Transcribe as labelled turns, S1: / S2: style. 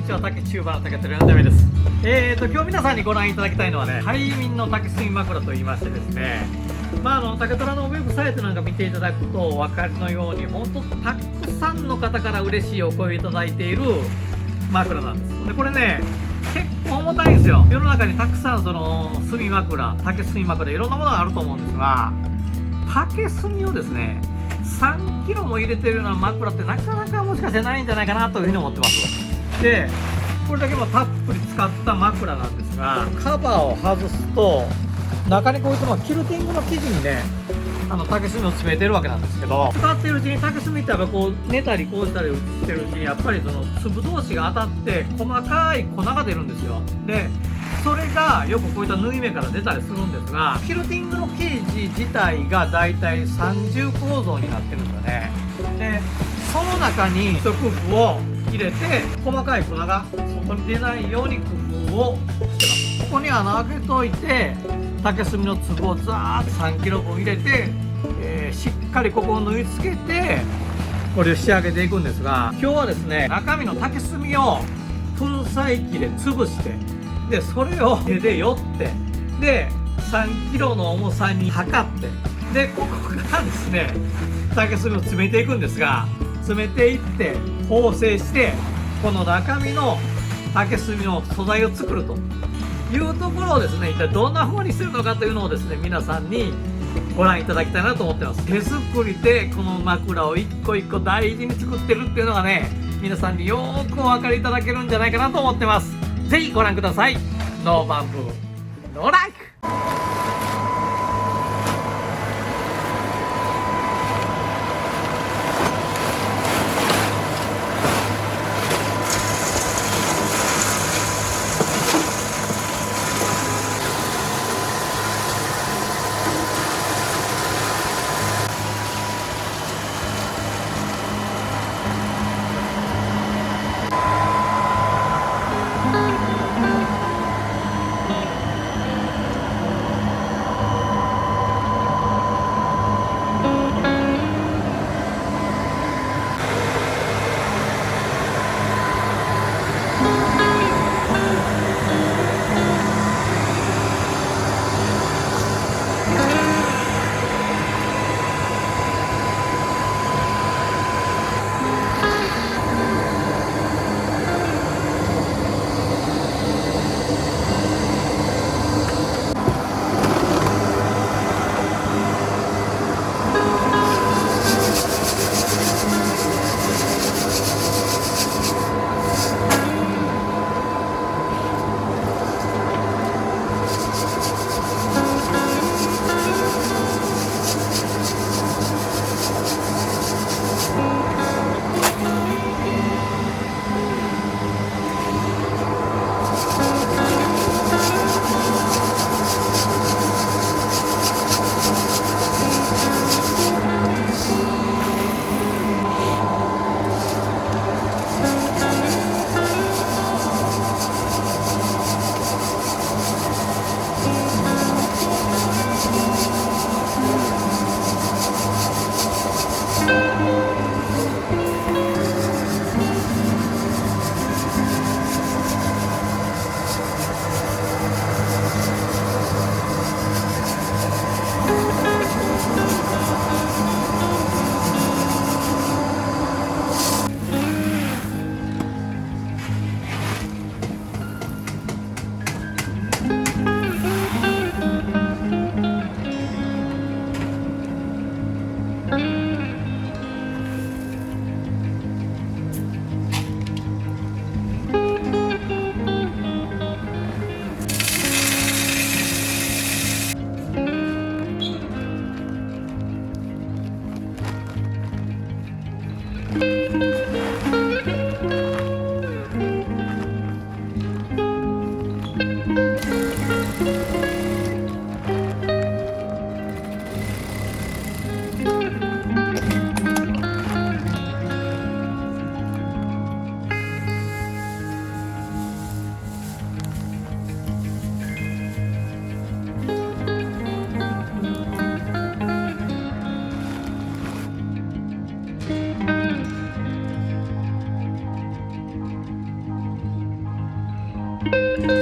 S1: にちは、竹チューバーの竹取4代目です。今日皆さんにご覧いただきたいのはね、快眠の竹睡枕と言いましてですね、竹虎のウェブサイトなんか見ていただくとお分かりのように、本当たくさんの方から嬉しいお声をいただいている枕なんです。で、これね、結構重たいんですよ。世の中にたくさんその睡枕、竹睡枕、いろんなものがあると思うんですが、竹炭をですね、3キロも入れてるような枕ってなかなかもしかしてないんじゃないかなというふうに思ってます。で、これだけもたっぷり使った枕なんですが、カバーを外すと中にこういったキルティングの生地にね、竹炭を詰めてるわけなんですけど、使ってるうちに竹炭ってやっぱこう寝たりこうしたりしてるうちにやっぱりその粒同士が当たって細かい粉が出るんですよ。で、それがよくこういった縫い目から出たりするんですが、キルティングの生地自体がだいたい三重構造になってるんですよね。で、その中に一工夫を入れて細かい粉が外に出ないように工夫をしてます。ここに穴開けといて竹炭の粒をザーッと3キロ分入れて、しっかりここを縫い付けてこれを仕上げていくんですが、今日はですね、中身の竹炭を粉砕機で潰して、でそれを手でよって、で3キロの重さに測って、でここからですね竹炭を詰めていくんですが、詰めていって縫製して、この中身の竹炭の素材を作るというところをですね、一体どんな風にしてるのかというのをですね、皆さんにご覧いただきたいなと思ってます。手作りでこの枕を一個一個大事に作ってるっていうのがね、皆さんによーくお分かりいただけるんじゃないかなと思ってます。ぜひご覧ください。ノーバンプノーライク。した。